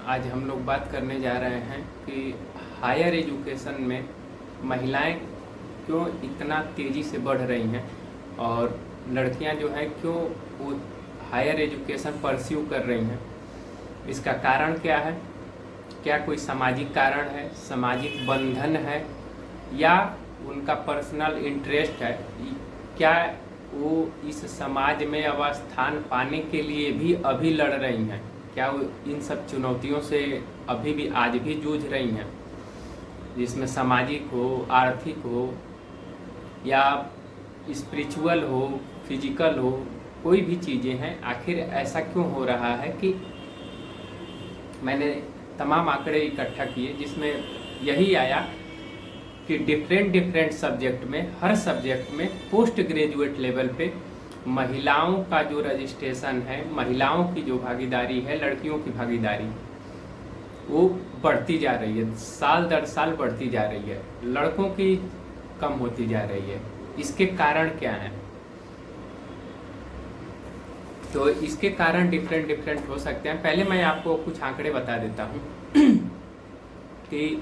आज हम लोग बात करने जा रहे हैं कि हायर एजुकेशन में महिलाएं क्यों इतना तेज़ी से बढ़ रही हैं और लड़कियां जो हैं क्यों वो हायर एजुकेशन परस्यू कर रही हैं। इसका कारण क्या है? क्या कोई सामाजिक कारण है, सामाजिक बंधन है, या उनका पर्सनल इंटरेस्ट है? क्या वो इस समाज में अब स्थान पाने के लिए भी अभी लड़ रही हैं? क्या वो इन सब चुनौतियों से अभी भी आज भी जूझ रही हैं, जिसमें सामाजिक हो, आर्थिक हो या स्पिरिचुअल हो, फिजिकल हो, कोई भी चीज़ें हैं? आखिर ऐसा क्यों हो रहा है कि मैंने तमाम आंकड़े इकट्ठा किए जिसमें यही आया कि डिफरेंट सब्जेक्ट में, हर सब्जेक्ट में पोस्ट ग्रेजुएट लेवल पे महिलाओं का जो रजिस्ट्रेशन है, महिलाओं की जो भागीदारी है, लड़कियों की भागीदारी वो बढ़ती जा रही है, साल दर साल बढ़ती जा रही है, लड़कों की कम होती जा रही है। इसके कारण क्या हैं? तो इसके कारण डिफरेंट हो सकते हैं। पहले मैं आपको कुछ आंकड़े बता देता हूँ कि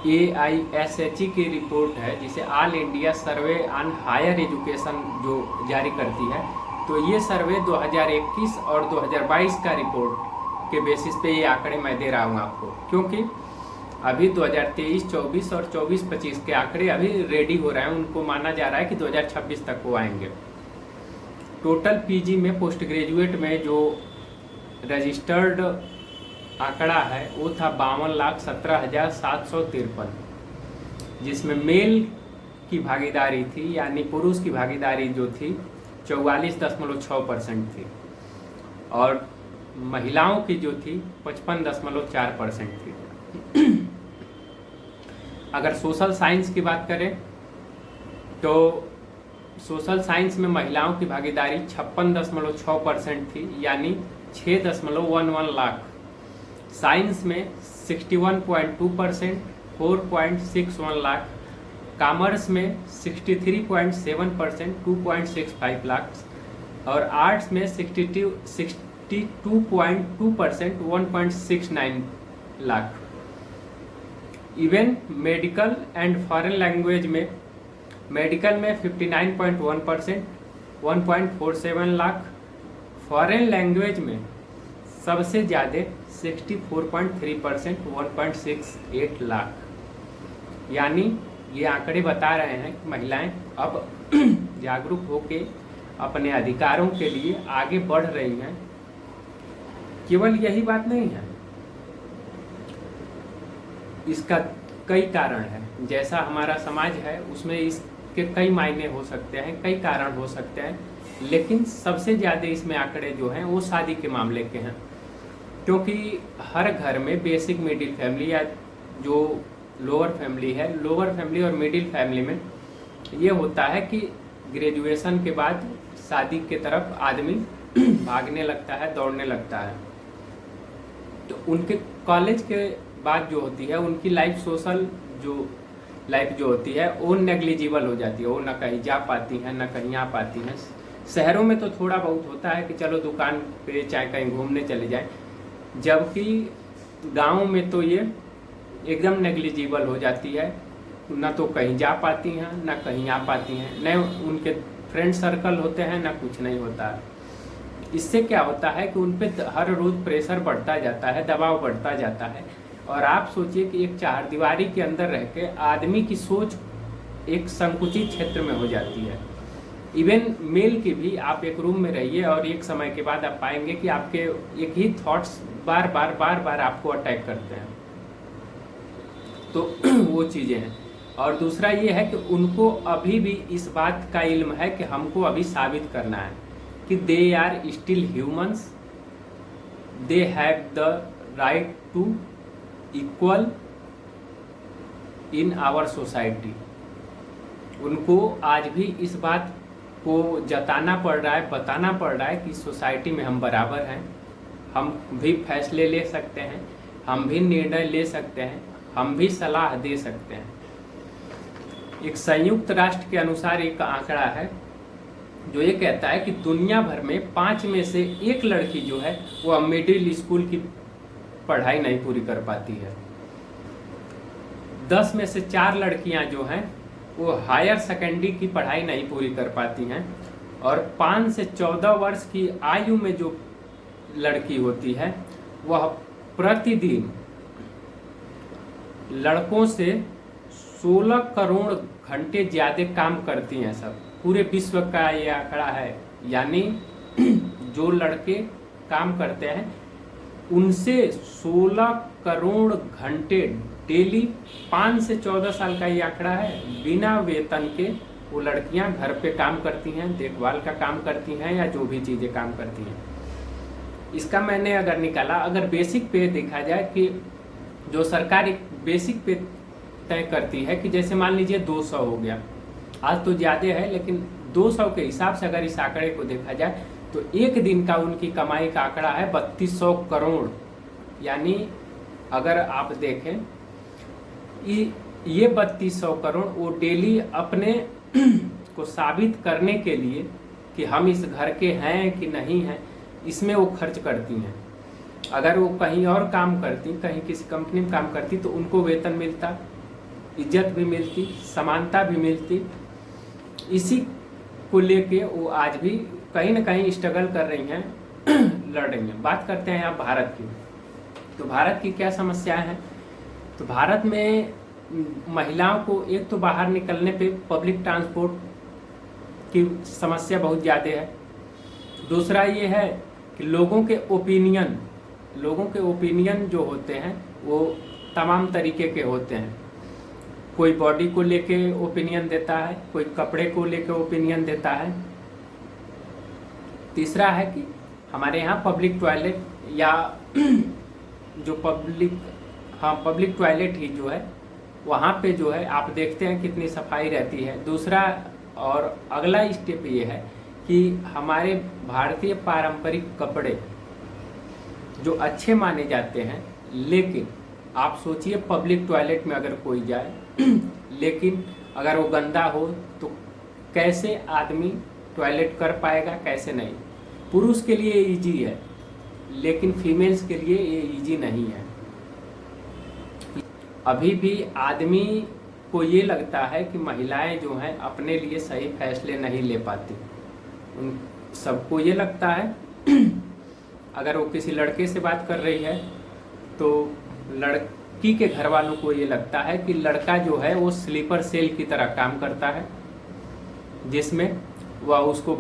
AISHE की रिपोर्ट है, जिसे all India survey on higher education जो जारी करती है। तो ये सर्वे 2021 और 2022 का रिपोर्ट के बेसिस पे ये आंकड़े मैं दे रहा हूँ आपको, क्योंकि अभी 2023-24 और 24-25 के आंकड़े अभी रेडी हो रहे हैं। उनको माना जा रहा है कि 2026 तक वो आएंगे। टोटल PG में, पोस्ट ग्रेजुएट में जो रजिस्टर्ड आंकड़ा है वो था 52,17,753, जिसमें मेल की भागीदारी थी, यानी पुरुष की भागीदारी जो थी 44.6% थी, और महिलाओं की जो थी 55.4% थी। अगर सोशल साइंस की बात करें तो सोशल साइंस में महिलाओं की भागीदारी 56.6% थी, यानी 6.11 लाख। साइंस में 61.2%, 4.61 लाख। कॉमर्स में 63.7%, 2.65 लाख। और आर्ट्स में 62.2%, 1.69 lakh. Even medical and foreign language में, मेडिकल में 59.1%, 1.47 लाख। फॉरेन लैंग्वेज में सबसे ज़्यादा 64.3%, 1.68 लाख। यानी ये आंकड़े बता रहे हैं कि महिलाएं अब जागरूक होकर अपने अधिकारों के लिए आगे बढ़ रही हैं। केवल यही बात नहीं है, इसका कई कारण है। जैसा हमारा समाज है उसमें इसके कई मायने हो सकते हैं, कई कारण हो सकते हैं, लेकिन सबसे ज़्यादा इसमें आंकड़े जो हैं वो शादी के मामले के हैं। क्योंकि हर घर में बेसिक मिडिल फैमिली या जो लोअर फैमिली है, लोअर फैमिली और मिडिल फैमिली में ये होता है कि ग्रेजुएशन के बाद शादी के तरफ आदमी भागने लगता है, दौड़ने लगता है। तो उनके कॉलेज के बाद जो होती है उनकी लाइफ, सोशल जो लाइफ जो होती है वो नेग्लिजिबल हो जाती है। वो ना कहीं जा पाती हैं, ना कहीं आ पाती हैं। शहरों में तो थोड़ा बहुत होता है कि चलो दुकान पे चाहे कहीं घूमने चले जाएं, जबकि गाँव में तो ये एकदम नेग्लिजिबल हो जाती है। ना तो कहीं जा पाती हैं, ना कहीं आ पाती हैं, न उनके फ्रेंड सर्कल होते हैं, ना कुछ नहीं होता है। इससे क्या होता है कि उन पर हर रोज़ प्रेशर बढ़ता जाता है, दबाव बढ़ता जाता है। और आप सोचिए कि एक चारदीवारी के अंदर रह के आदमी की सोच एक संकुचित क्षेत्र में हो जाती है। इवन मेल की भी, आप एक रूम में रहिए और एक समय के बाद आप पाएंगे कि आपके एक ही थॉट्स बार बार आपको अटैक करते हैं। तो वो चीज़ें हैं। और दूसरा ये है कि उनको अभी भी इस बात का इल्म है कि हमको अभी साबित करना है कि they are still humans, they have the right to equal in our society. उनको आज भी इस बात को जताना पड़ रहा है, बताना पड़ रहा है कि सोसाइटी में हम बराबर हैं, हम भी फैसले ले सकते हैं, हम भी निर्णय ले सकते हैं, हम भी सलाह दे सकते हैं। एक संयुक्त राष्ट्र के अनुसार एक आंकड़ा है जो ये कहता है कि दुनिया भर में 5 में से 1 लड़की जो है वो अब मिडिल स्कूल की पढ़ाई नहीं पूरी कर पाती है। 10 में से 4 लड़कियां जो हैं वो हायर सेकेंडरी की पढ़ाई नहीं पूरी कर पाती हैं। और 5 से 14 वर्ष की आयु में जो लड़की होती है वह प्रतिदिन लड़कों से 16 करोड़ घंटे ज़्यादा काम करती हैं। सब पूरे विश्व का ये आंकड़ा है, यानी जो लड़के काम करते हैं उनसे 16 करोड़ घंटे डेली, 5 से 14 साल का ये आंकड़ा है, बिना वेतन के वो लड़कियां घर पे काम करती हैं, देखभाल का काम करती हैं या जो भी चीज़ें काम करती हैं। इसका मैंने अगर निकाला, अगर बेसिक पे देखा जाए कि जो सरकार एक बेसिक पे तय करती है कि जैसे मान लीजिए 200 हो गया, आज तो ज़्यादा है लेकिन 200 के हिसाब से अगर इस आंकड़े को देखा जाए तो एक दिन का उनकी कमाई का आंकड़ा है 3200 करोड़। यानी अगर आप देखें ये 3200 करोड़ वो डेली अपने को साबित करने के लिए कि हम इस घर के हैं कि नहीं हैं, इसमें वो खर्च करती हैं। अगर वो कहीं और काम करती, कहीं किसी कंपनी में काम करती तो उनको वेतन मिलता, इज्जत भी मिलती, समानता भी मिलती। इसी को लेके वो आज भी कहीं ना कहीं स्ट्रगल कर रही हैं, लड़ रही हैं। बात करते हैं आप भारत की, तो भारत की क्या समस्याएं हैं। तो भारत में महिलाओं को एक तो बाहर निकलने पे पब्लिक ट्रांसपोर्ट की समस्या बहुत ज़्यादा है। दूसरा ये है कि लोगों के ओपिनियन जो होते हैं वो तमाम तरीके के होते हैं। कोई बॉडी को लेके ओपिनियन देता है, कोई कपड़े को लेके ओपिनियन देता है। तीसरा है कि हमारे यहाँ पब्लिक टॉयलेट या जो पब्लिक टॉयलेट ही जो है वहाँ पे जो है आप देखते हैं कितनी सफाई रहती है। दूसरा और अगला स्टेप ये है कि हमारे भारतीय पारंपरिक कपड़े जो अच्छे माने जाते हैं, लेकिन आप सोचिए पब्लिक टॉयलेट में अगर कोई जाए लेकिन अगर वो गंदा हो तो कैसे आदमी टॉयलेट कर पाएगा, कैसे नहीं। पुरुष के लिए इजी है लेकिन फीमेल्स के लिए ये इजी नहीं है। अभी भी आदमी को ये लगता है कि महिलाएं जो हैं अपने लिए सही फैसले नहीं ले पाती। उन सबको ये लगता है अगर वो किसी लड़के से बात कर रही है तो लड़की के घर वालों को ये लगता है कि लड़का जो है वो स्लीपर सेल की तरह काम करता है, जिसमें वह उसको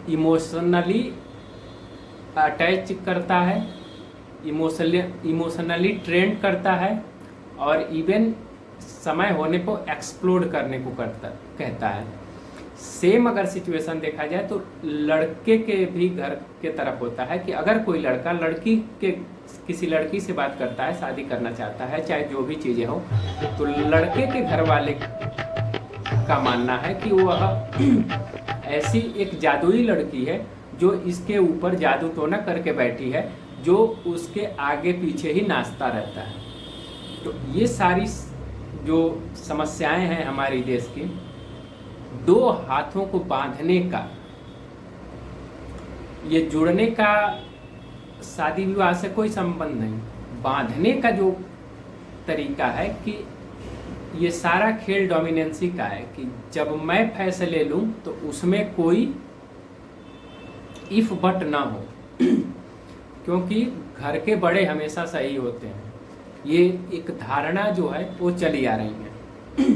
इमोशनली अटैच करता है, इमोशनली ट्रेंड करता है और इवन समय होने पर एक्सप्लोड करने को कहता है। सेम अगर सिचुएशन देखा जाए तो लड़के के भी घर के तरफ होता है कि अगर कोई लड़का किसी लड़की से बात करता है, शादी करना चाहता है, चाहे जो भी चीज़ें हो, तो लड़के के घर वाले का मानना है कि वह ऐसी एक जादुई लड़की है जो इसके ऊपर जादू टोना करके बैठी है, जो उसके आगे पीछे ही नाचता रहता है। तो ये सारी जो समस्याएं हैं हमारी देश की, दो हाथों को बांधने का, ये जुड़ने का शादी विवाह से कोई संबंध नहीं, बांधने का जो तरीका है कि ये सारा खेल डोमिनेंसी का है कि जब मैं फैसले लूं तो उसमें कोई इफ बट ना हो क्योंकि घर के बड़े हमेशा सही होते हैं। ये एक धारणा जो है वो चली आ रही है।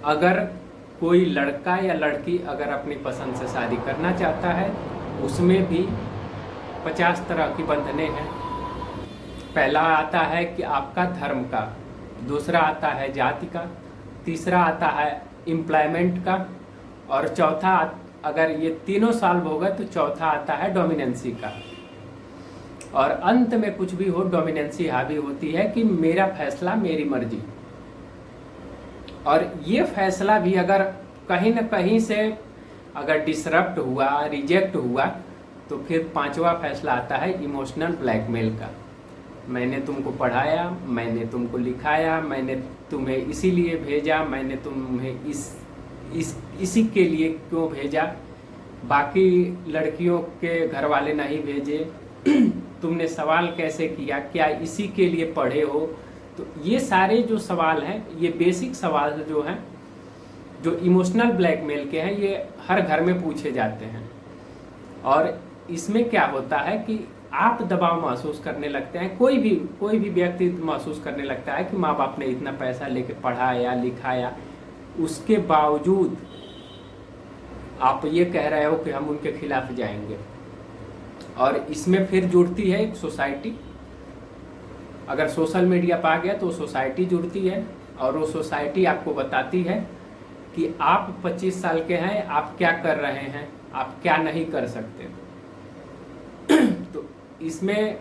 अगर कोई लड़का या लड़की अगर अपनी पसंद से शादी करना चाहता है, उसमें भी 50 तरह की बंधने हैं। पहला आता है कि आपका धर्म का, दूसरा आता है जाति का, तीसरा आता है एम्प्लॉयमेंट का, और चौथा अगर ये तीनों सॉल्व होगा तो चौथा आता है डोमिनेंसी का। और अंत में कुछ भी हो, डोमिनेंसी हावी होती है कि मेरा फैसला मेरी मर्जी। और ये फैसला भी अगर कहीं न कहीं से अगर डिसरप्ट हुआ, रिजेक्ट हुआ, तो फिर पांचवा फैसला आता है इमोशनल ब्लैकमेल का। मैंने तुमको पढ़ाया, मैंने तुमको लिखाया, मैंने तुम्हें इसीलिए भेजा, मैंने तुम्हें इस इसी के लिए क्यों भेजा, बाकी लड़कियों के घर वाले नहीं भेजे, तुमने सवाल कैसे किया, क्या इसी के लिए पढ़े हो। तो ये सारे जो सवाल हैं, ये बेसिक सवाल जो हैं, जो इमोशनल ब्लैकमेल के हैं, ये हर घर में पूछे जाते हैं। और इसमें क्या होता है कि आप दबाव महसूस करने लगते हैं, कोई भी व्यक्ति महसूस करने लगता है कि माँ बाप ने इतना पैसा लेके पढ़ाया लिखाया, उसके बावजूद आप ये कह रहे हो कि हम उनके खिलाफ जाएंगे। और इसमें फिर जुड़ती है एक सोसाइटी। अगर सोशल मीडिया पर आ गया तो सोसाइटी जुड़ती है, और वो सोसाइटी आपको बताती है कि आप 25 साल के हैं, आप क्या कर रहे हैं, आप क्या नहीं कर सकते। तो इसमें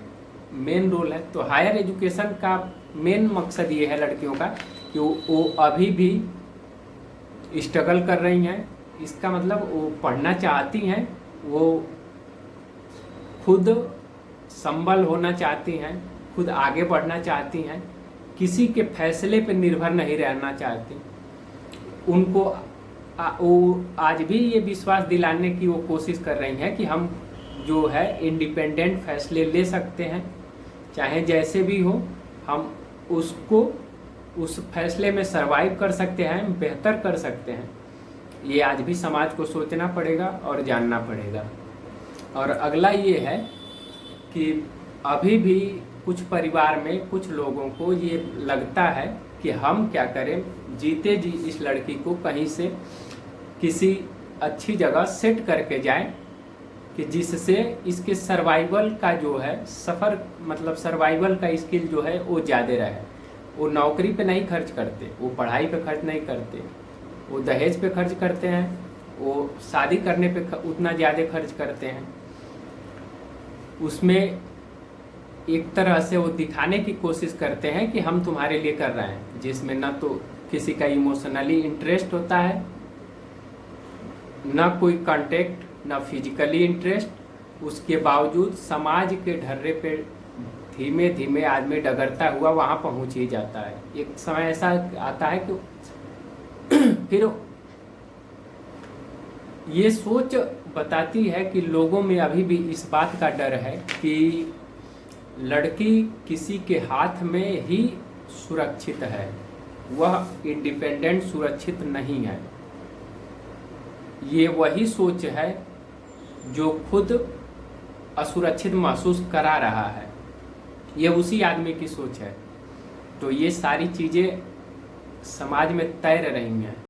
मेन रोल है। तो हायर एजुकेशन का मेन मकसद ये है लड़कियों का कि वो अभी भी स्ट्रगल कर रही हैं। इसका मतलब वो पढ़ना चाहती हैं, वो खुद संबल होना चाहती हैं, खुद आगे बढ़ना चाहती हैं, किसी के फैसले पर निर्भर नहीं रहना चाहती। उनको वो आज भी ये विश्वास दिलाने की वो कोशिश कर रही हैं कि हम जो है इंडिपेंडेंट फैसले ले सकते हैं, चाहे जैसे भी हो, हम उसको उस फैसले में सरवाइव कर सकते हैं, बेहतर कर सकते हैं। ये आज भी समाज को सोचना पड़ेगा और जानना पड़ेगा। और अगला ये है कि अभी भी कुछ परिवार में कुछ लोगों को ये लगता है कि हम क्या करें, जीते जी इस लड़की को कहीं से किसी अच्छी जगह सेट करके जाएं कि जिससे इसके सर्वाइवल का जो है सर्वाइवल का स्किल जो है वो ज़्यादा रहे। वो नौकरी पे नहीं खर्च करते, वो पढ़ाई पे खर्च नहीं करते, वो दहेज पे खर्च करते हैं, वो शादी करने पे उतना ज़्यादा खर्च करते हैं। उसमें एक तरह से वो दिखाने की कोशिश करते हैं कि हम तुम्हारे लिए कर रहे हैं, जिसमें न तो किसी का इमोशनली इंटरेस्ट होता है, न कोई कांटेक्ट, न फिजिकली इंटरेस्ट। उसके बावजूद समाज के ढर्रे पे धीमे धीमे आदमी डगरता हुआ वहाँ पहुँच ही जाता है। एक समय ऐसा आता है कि फिर ये सोच बताती है कि लोगों में अभी भी इस बात का डर है कि लड़की किसी के हाथ में ही सुरक्षित है, वह इंडिपेंडेंट सुरक्षित नहीं है। ये वही सोच है जो खुद असुरक्षित महसूस करा रहा है, ये उसी आदमी की सोच है। तो ये सारी चीज़ें समाज में तैर रही हैं।